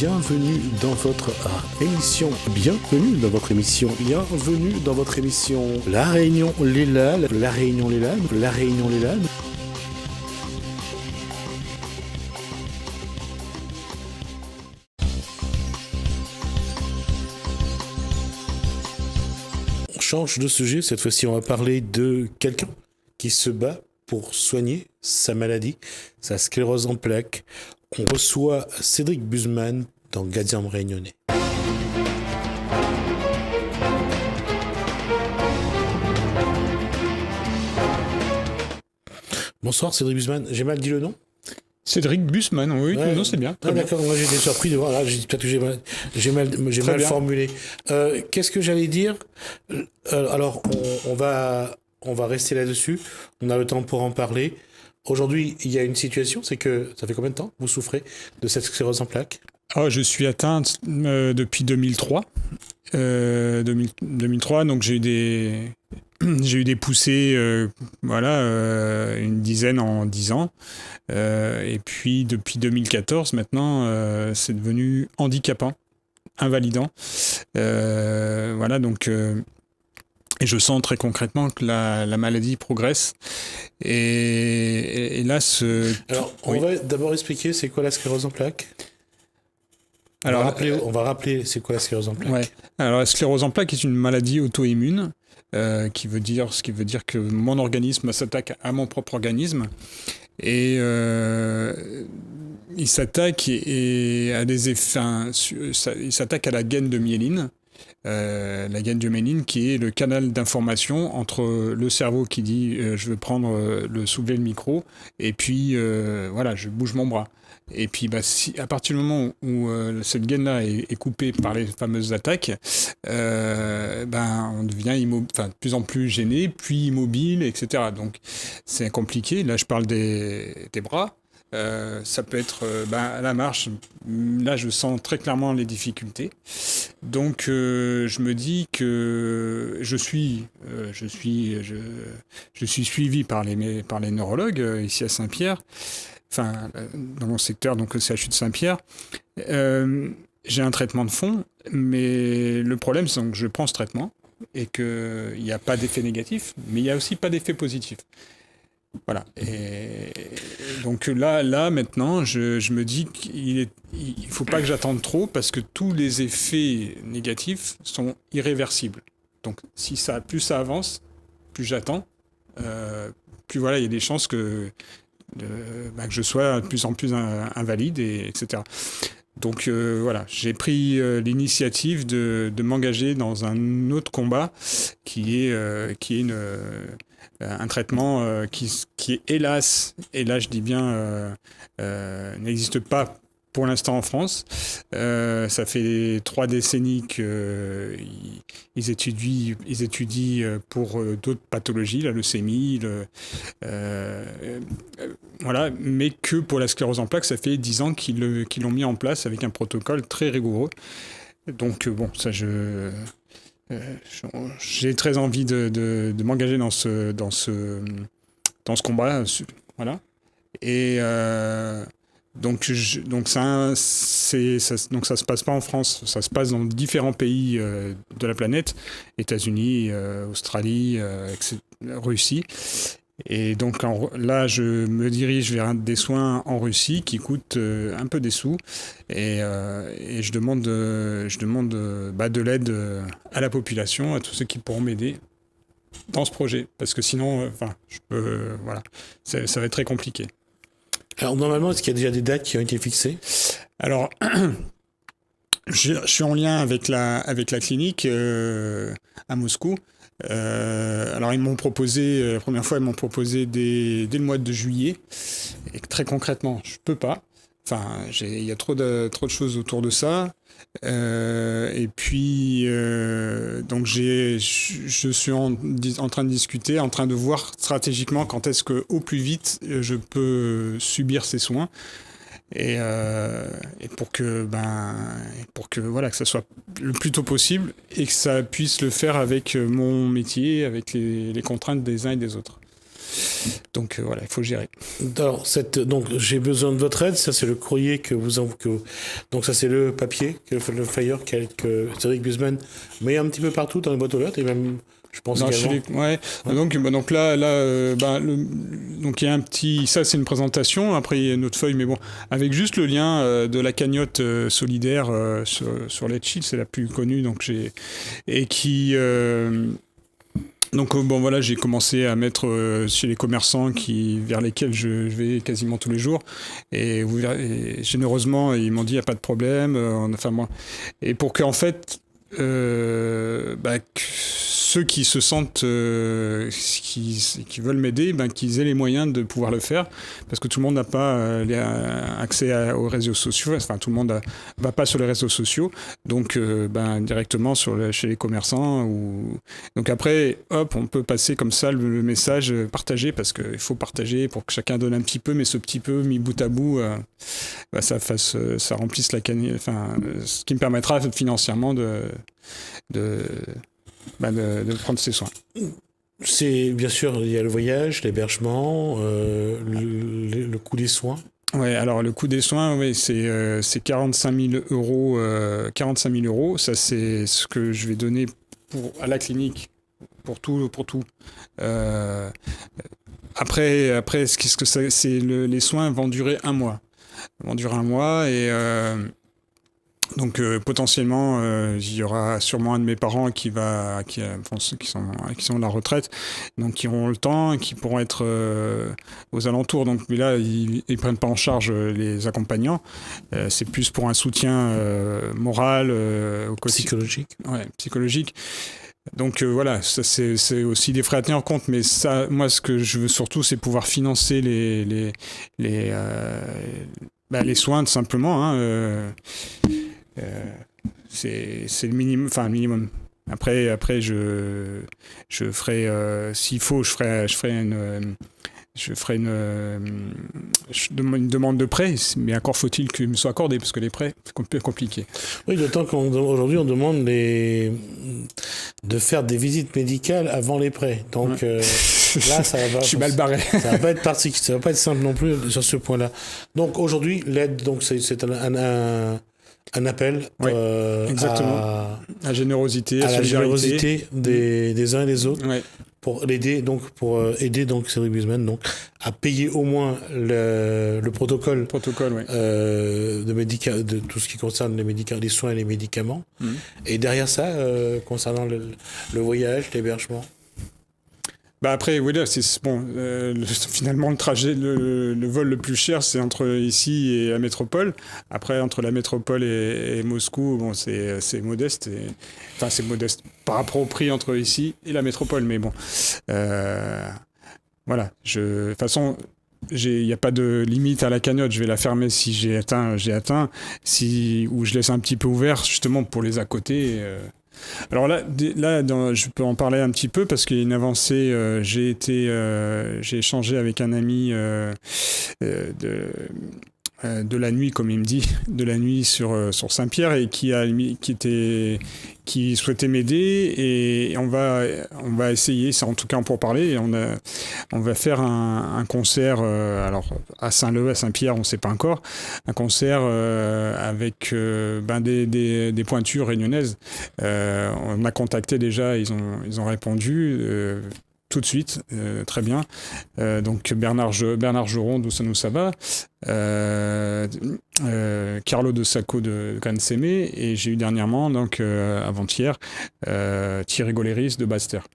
bienvenue dans votre émission La Réunion les Lades. On change de sujet, cette fois-ci on va parler de quelqu'un qui se bat pour soigner sa maladie, sa sclérose en plaques. On reçoit Cédric Buseman dans Gadiam Réunionnais. Bonsoir Cédric Buseman, j'ai mal dit le nom ? Cédric Buseman, oui, ouais. Non, c'est bien. D'accord, moi j'étais surpris de voir, là, peut-être que j'ai mal formulé. Qu'est-ce que j'allais dire ? Alors, on va rester là-dessus, on a le temps pour en parler. Aujourd'hui, il y a une situation, c'est que ça fait combien de temps que vous souffrez de cette sclérose en plaques ? Je suis atteint depuis 2003. 2003, donc j'ai eu des poussées, une dizaine en 10 ans. Et puis depuis 2014, maintenant, c'est devenu handicapant, invalidant. Et je sens très concrètement que la maladie progresse. Et là, Alors, on va d'abord expliquer c'est quoi la sclérose en plaques. On va rappeler c'est quoi la sclérose en plaques. Ouais. Alors, la sclérose en plaques est une maladie auto-immune, ce qui veut dire que mon organisme s'attaque à mon propre organisme. Et il s'attaque à des effets. Il s'attaque à la gaine de myéline. La gaine de myéline qui est le canal d'information entre le cerveau qui dit je veux soulever le micro et puis je bouge mon bras. Et puis à partir du moment où cette gaine-là est coupée par les fameuses attaques, on devient de plus en plus gêné, puis immobile, etc. Donc c'est compliqué. Là je parle des bras. Ça peut être à la marche. Là, je sens très clairement les difficultés. Donc, je me dis que je suis suivi par les neurologues ici à Saint-Pierre, dans mon secteur, donc le CHU de Saint-Pierre. J'ai un traitement de fond, mais le problème, c'est que je prends ce traitement et qu'il n'y a pas d'effet négatif, mais il n'y a aussi pas d'effet positif. Voilà. Et donc là maintenant, je me dis qu'il faut pas que j'attende trop parce que tous les effets négatifs sont irréversibles. Donc plus ça avance, plus j'attends, plus il y a des chances que je sois de plus en plus invalide, etc. Donc j'ai pris l'initiative de m'engager dans un autre combat qui est un traitement qui hélas, et là je dis bien, n'existe pas pour l'instant en France. Ça fait 3 décennies qu'ils étudient pour d'autres pathologies, la leucémie, mais que pour la sclérose en plaques, ça fait 10 ans qu'ils l'ont mis en place avec un protocole très rigoureux. Donc j'ai très envie de m'engager dans ce combat, voilà. Et donc ça se passe pas en France, ça se passe dans différents pays de la planète, États-Unis, Australie, Russie. Et donc là, je me dirige vers des soins en Russie qui coûtent un peu des sous, et je demande de l'aide à la population, à tous ceux qui pourront m'aider dans ce projet, parce que sinon, ça va être très compliqué. Alors normalement, est-ce qu'il y a déjà des dates qui ont été fixées ? Alors, je suis en lien avec la clinique à Moscou. Alors ils m'ont proposé, la première fois ils m'ont proposé dès le mois de juillet, et très concrètement je peux pas, il y a trop de choses autour de ça, et puis donc je suis en train de discuter, en train de voir stratégiquement quand est-ce que au plus vite je peux subir ces soins. Et pour que ça soit le plus tôt possible et que ça puisse le faire avec mon métier, avec les contraintes des uns et des autres. Donc voilà, il faut gérer. Alors, donc, j'ai besoin de votre aide. Ça, c'est le courrier donc, ça, c'est le papier, le flyer que Cédric Busemann met un petit peu partout dans les boîtes aux lettres, et même, je pense également. Ouais. Donc là, donc il y a un petit. Ça, c'est une présentation. Après, il y a une autre feuille, mais bon, avec juste le lien de la cagnotte solidaire sur Let's Chill, c'est la plus connue. Donc et qui. Donc bon voilà, j'ai commencé à mettre chez les commerçants vers lesquels je vais quasiment tous les jours, et généreusement ils m'ont dit il y a pas de problème. Et pour qu'en fait ceux qui se sentent qui veulent m'aider, qu'ils aient les moyens de pouvoir le faire, parce que tout le monde n'a pas accès aux réseaux sociaux. Enfin, tout le monde va pas sur les réseaux sociaux, donc directement chez les commerçants. Donc après, hop, on peut passer comme ça le message partagé, parce qu'il faut partager pour que chacun donne un petit peu, mais ce petit peu mis bout à bout, ça remplisse la cagnotte. Enfin, ce qui me permettra financièrement de prendre ses soins. C'est bien sûr, il y a le voyage, l'hébergement, le coût des soins. Ouais, alors le coût des soins, c'est 45 000 euros. 45 000 euros, ça c'est ce que je vais donner à la clinique pour tout. Après, qu'est-ce que c'est les soins vont durer un mois. Et donc potentiellement il y aura sûrement un de mes parents qui sont à la retraite, donc qui auront le temps, qui pourront être aux alentours. Donc mais là ils prennent pas en charge les accompagnants, c'est plus pour un soutien moral, psychologique. Ouais, psychologique. Donc voilà, ça c'est aussi des frais à tenir en compte, mais ça, moi ce que je veux surtout, c'est pouvoir financer les soins tout simplement. C'est le minimum, enfin le minimum. Après je ferai s'il faut, je ferai une demande de prêt, mais encore faut-il qu'il me soit accordé, parce que les prêts, c'est un peu compliqué. Oui, d'autant qu'aujourd'hui, on demande de faire des visites médicales avant les prêts. Donc là, ça va. Je suis mal barré. Ça va pas être simple non plus sur ce point-là. Donc aujourd'hui, l'aide, donc c'est un appel exactement. À la générosité, à la générosité des uns et des autres. Ouais. Pour aider Cédric Busemann donc à payer au moins le protocole ouais. de tout ce qui concerne les soins et les médicaments. Et derrière ça, concernant le voyage, l'hébergement. Après, oui, là, c'est bon. Finalement, le trajet, le vol le plus cher, c'est entre ici et la métropole. Après, entre la métropole et Moscou, bon, c'est modeste. Enfin, c'est modeste par rapport au prix entre ici et la métropole. Mais bon, voilà. De toute façon, il n'y a pas de limite à la cagnotte. Je vais la fermer si j'ai atteint. Ou je laisse un petit peu ouvert, justement, pour les à côté. Alors là, je peux en parler un petit peu parce qu'il y a une avancée. J'ai échangé avec un ami de la nuit, comme il me dit, de la nuit sur Saint-Pierre, et qui souhaitait m'aider, et on va essayer, c'est en tout cas pour parler, et on va faire un concert, alors à Saint-Leu, à Saint-Pierre, on ne sait pas encore, un concert avec des pointures réunionnaises. On a contacté déjà, ils ont répondu tout de suite, très bien. Donc Bernard Joron d'Où ça va, Carlo de Sacco de Cannes-Sémé, et j'ai eu dernièrement, donc avant-hier, Thierry Goléris de Basse-Terre,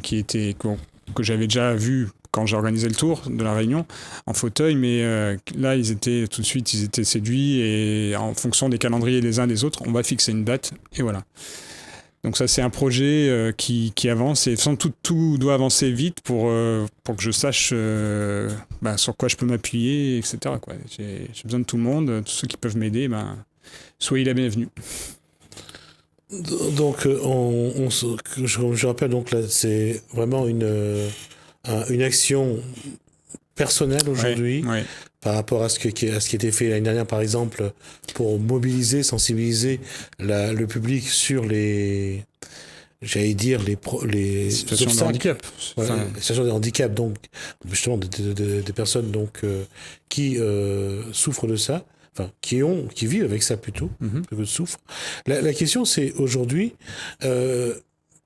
que j'avais déjà vu quand j'ai organisé le tour de la Réunion en fauteuil, mais là ils étaient séduits, et en fonction des calendriers des uns des autres, on va fixer une date, et voilà. Donc ça, c'est un projet qui avance, et tout doit avancer vite pour que je sache sur quoi je peux m'appuyer, etc. Quoi. J'ai besoin de tout le monde, tous ceux qui peuvent m'aider, soyez la bienvenue. Donc, je rappelle, donc là, c'est vraiment une action personnelle aujourd'hui. Ouais. Par rapport à ce qui était fait l'année dernière, par exemple, pour sensibiliser le public sur les j'allais dire, les situations de handicap. Enfin, les situations de handicap, donc, justement, des personnes donc, qui souffrent de ça, enfin, qui vivent avec ça plutôt, plutôt que souffrent. La question, c'est aujourd'hui,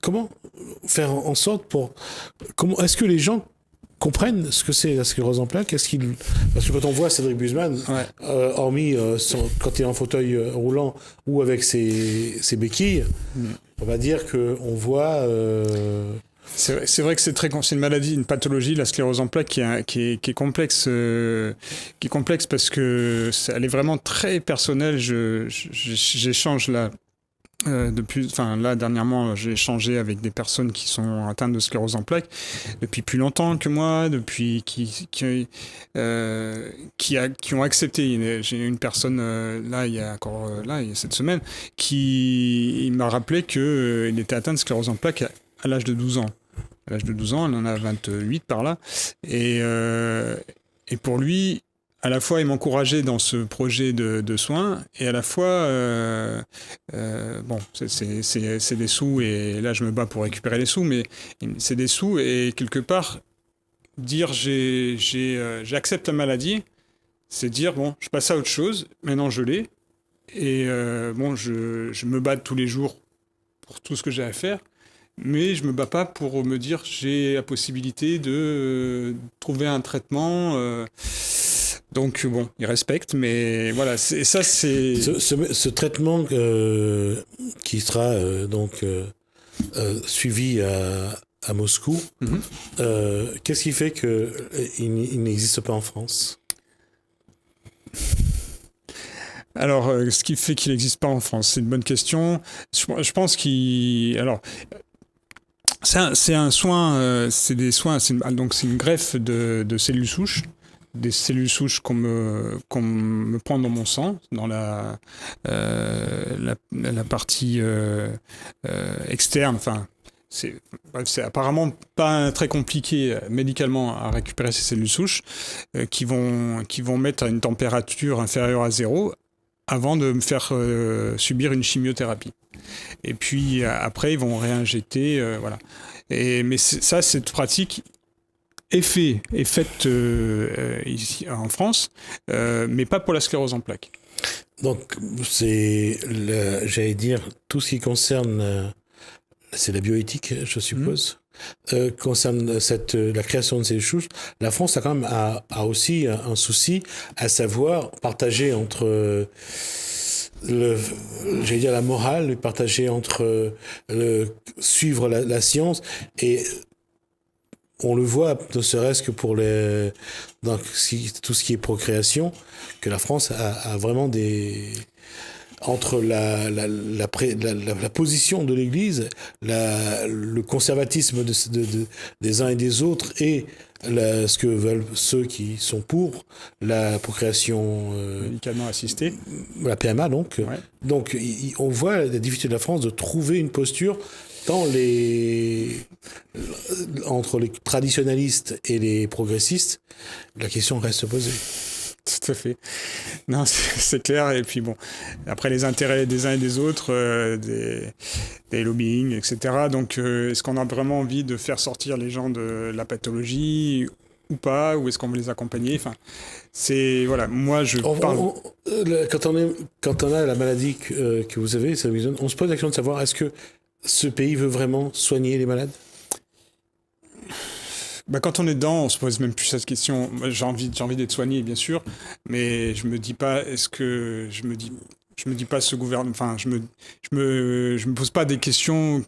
comment faire en sorte est-ce que les gens comprennent ce que c'est la sclérose en plaques? Parce que quand on voit Cédric Busemann, hormis quand il est en fauteuil roulant ou avec ses béquilles, on va dire qu'on voit... C'est vrai que c'est une maladie, une pathologie, la sclérose en plaques, qui est complexe, parce que elle est vraiment très personnelle. J'échange là. Là dernièrement, j'ai échangé avec des personnes qui sont atteintes de sclérose en plaques depuis plus longtemps que moi, qui ont accepté. J'ai une personne il y a cette semaine il m'a rappelé que il était atteint de sclérose en plaques à l'âge de 12 ans. À l'âge de 12 ans, elle en a 28 par là, et pour lui, à la fois, il m'encourageait dans ce projet de soins, et à la fois, c'est des sous, et là, je me bats pour récupérer les sous, mais c'est des sous, et quelque part, dire j'accepte la maladie, c'est dire, bon, je passe à autre chose, maintenant je l'ai, et je me bats tous les jours pour tout ce que j'ai à faire, mais je me bats pas pour me dire j'ai la possibilité de trouver un traitement... Donc bon, ils respectent, mais voilà, c'est ce traitement qui sera suivi à Moscou. Qu'est-ce qui fait que il n'existe pas en France? Alors, ce qui fait qu'il n'existe pas en France, c'est une bonne question. Je pense c'est un soin, c'est des soins, donc c'est une greffe de cellules souches. Des cellules souches qu'on me prend dans mon sang, dans la partie externe. Enfin, c'est apparemment pas très compliqué médicalement à récupérer ces cellules souches qui vont mettre à une température inférieure à 0 avant de me faire subir une chimiothérapie. Et puis après, ils vont réinjecter, voilà. Mais cette pratique est faite ici en France, mais pas pour la sclérose en plaques. Donc, j'allais dire, tout ce qui concerne, c'est la bioéthique, je suppose, concerne la création de ces souches. La France a quand même a aussi un souci, à savoir partager entre j'allais dire la morale, partager entre suivre la science et on le voit, ne serait-ce que pour tout ce qui est procréation, que la France a vraiment entre la position de l'Église, le conservatisme des uns et des autres, et ce que veulent ceux qui sont pour la procréation médicalement assistée, la PMA donc. Ouais. Donc on voit la difficulté de la France de trouver une posture entre les traditionalistes et les progressistes. La question reste posée. Tout à fait. Non, c'est clair. Et puis bon, après les intérêts des uns et des autres, des lobbying, etc. Donc, est-ce qu'on a vraiment envie de faire sortir les gens de la pathologie ou pas? Ou est-ce qu'on veut les accompagner? Enfin, c'est... Voilà, moi, je parle... Quand on a la maladie que vous avez, on se pose la question de savoir, est-ce que ce pays veut vraiment soigner les malades? Quand on est dedans, on se pose même plus cette question. Moi, j'ai envie d'être soigné, bien sûr, mais je me dis pas, je me dis pas ce gouvernement. Enfin, je me pose pas des questions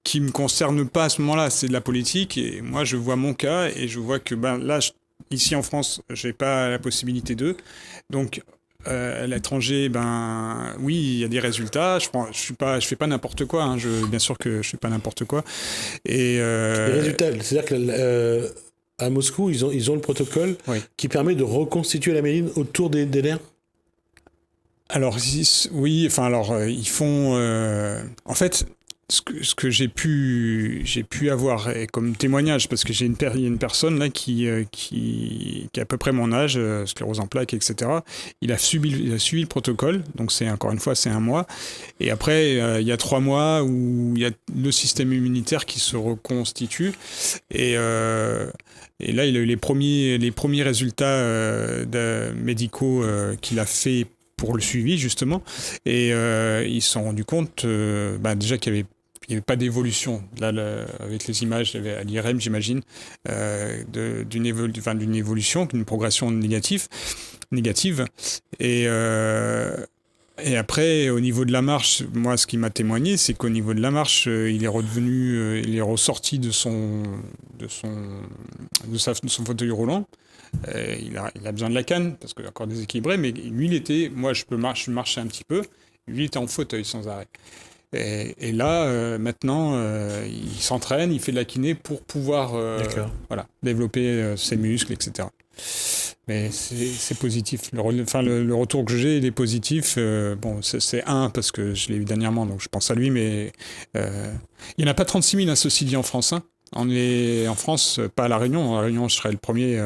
qui me concernent pas à ce moment-là. C'est de la politique, et moi, je vois mon cas et je vois que là, ici en France, j'ai pas la possibilité d'eux. Donc à l'étranger, oui, il y a des résultats. Je fais pas n'importe quoi. Hein. Bien sûr que je fais pas n'importe quoi. Et les résultats, c'est-à-dire que à Moscou, ils ont le protocole qui permet de reconstituer la méline autour des nerfs. Alors oui, enfin ils font. En fait, ce que j'ai pu avoir comme témoignage, parce que il y a une personne là qui a à peu près mon âge, sclérose en plaques, etc. Il a suivi le protocole, donc encore une fois, c'est 1 mois. Et après, il y a 3 mois où il y a le système immunitaire qui se reconstitue. Et là, il a eu les premiers résultats médicaux qu'il a fait pour le suivi, justement. Et ils se sont rendus compte déjà qu'il n'y avait pas d'évolution. Là, avec les images à l'IRM, j'imagine, d'une évolution, d'une progression négative. Et après, au niveau de la marche, moi, ce qui m'a témoigné, c'est qu'au niveau de la marche, il est ressorti de son fauteuil roulant. Il a besoin de la canne, parce qu'il est encore déséquilibré, mais lui, moi, je marchais un petit peu, lui, il était en fauteuil sans arrêt. Et là, maintenant, il s'entraîne, il fait de la kiné pour pouvoir développer ses muscles, etc. Mais c'est positif. Le retour que j'ai, il est positif. C'est parce que je l'ai eu dernièrement, donc je pense à lui, mais il n'y en a pas 36 000, ceci dit, en France. Hein. On est en France, pas à La Réunion. À La Réunion, je serais le premier.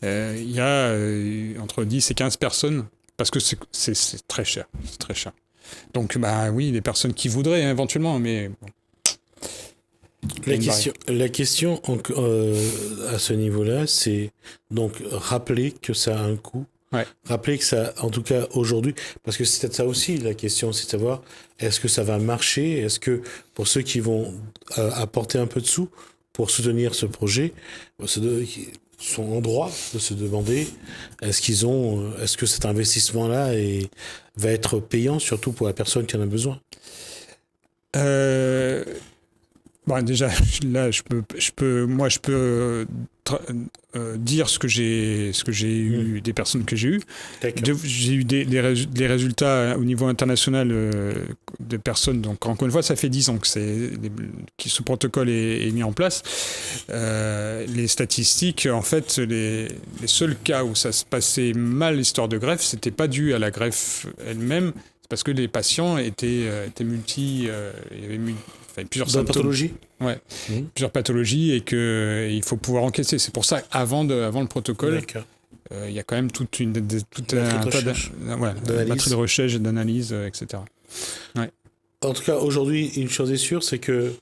Il y a entre 10 et 15 personnes, parce que c'est très cher. C'est très cher. Donc, oui, des personnes qui voudraient, éventuellement, mais... Bon. La question à ce niveau-là, c'est donc rappeler que ça a un coût. Ouais. Rappeler que ça, en tout cas aujourd'hui, parce que c'est peut-être ça aussi la question, c'est de savoir est-ce que ça va marcher, est-ce que pour ceux qui vont apporter un peu de sous pour soutenir ce projet, sont en droit de se demander est-ce que cet investissement-là va être payant, surtout pour la personne qui en a besoin. Déjà, là, je peux dire ce que j'ai eu, des personnes que j'ai eues. J'ai eu des résultats au niveau international de personnes. Donc, encore une fois, ça fait 10 ans que ce protocole est mis en place. Les statistiques, en fait, les seuls cas où ça se passait mal, l'histoire de greffe, c'était pas dû à la greffe elle-même, c'est parce que les patients étaient il y avait plusieurs symptômes. Pathologies. Ouais, plusieurs pathologies et qu'il faut pouvoir encaisser. C'est pour ça qu'avant le protocole, il y a quand même tout un tas de batterie de recherche et d'analyse, etc. Ouais. En tout cas, aujourd'hui, une chose est sûre, c'est que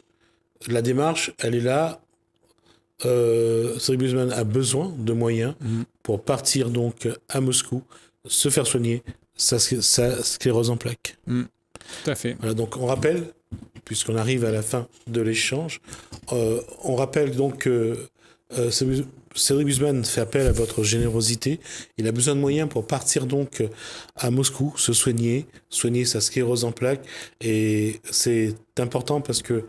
la démarche, elle est là. Cédric Busemann a besoin de moyens pour partir donc à Moscou, se faire soigner sa sclérose en plaques. Tout à fait. Voilà, donc on rappelle, puisqu'on arrive à la fin de l'échange, on rappelle donc que Cédric Busemann fait appel à votre générosité. Il a besoin de moyens pour partir donc à Moscou, se soigner sa sclérose en plaques. Et c'est important parce que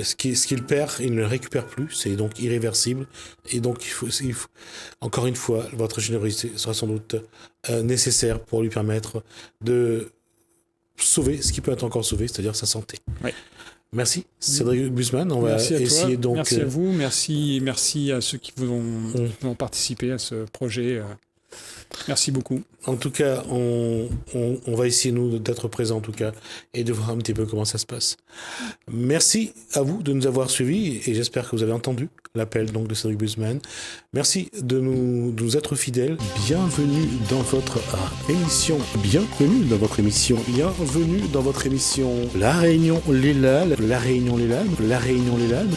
ce qu'il perd, il ne le récupère plus. C'est donc irréversible. Et donc, il faut encore une fois, votre générosité sera sans doute nécessaire pour lui permettre de sauver ce qui peut être encore sauvé, c'est-à-dire sa santé. Oui. Merci, Cédric Busemann. On va essayer donc. Merci à vous, merci à ceux qui vont participer à ce projet. Merci beaucoup. En tout cas, on va essayer, nous, d'être présents, en tout cas, et de voir un petit peu comment ça se passe. Merci à vous de nous avoir suivis, et j'espère que vous avez entendu l'appel donc de Cédric Busemann. Merci de nous être fidèles. Bienvenue dans votre émission. Bienvenue dans votre émission. Bienvenue dans votre émission. La Réunion, les Lalles. La Réunion, les Lalles. La Réunion, les Lalles.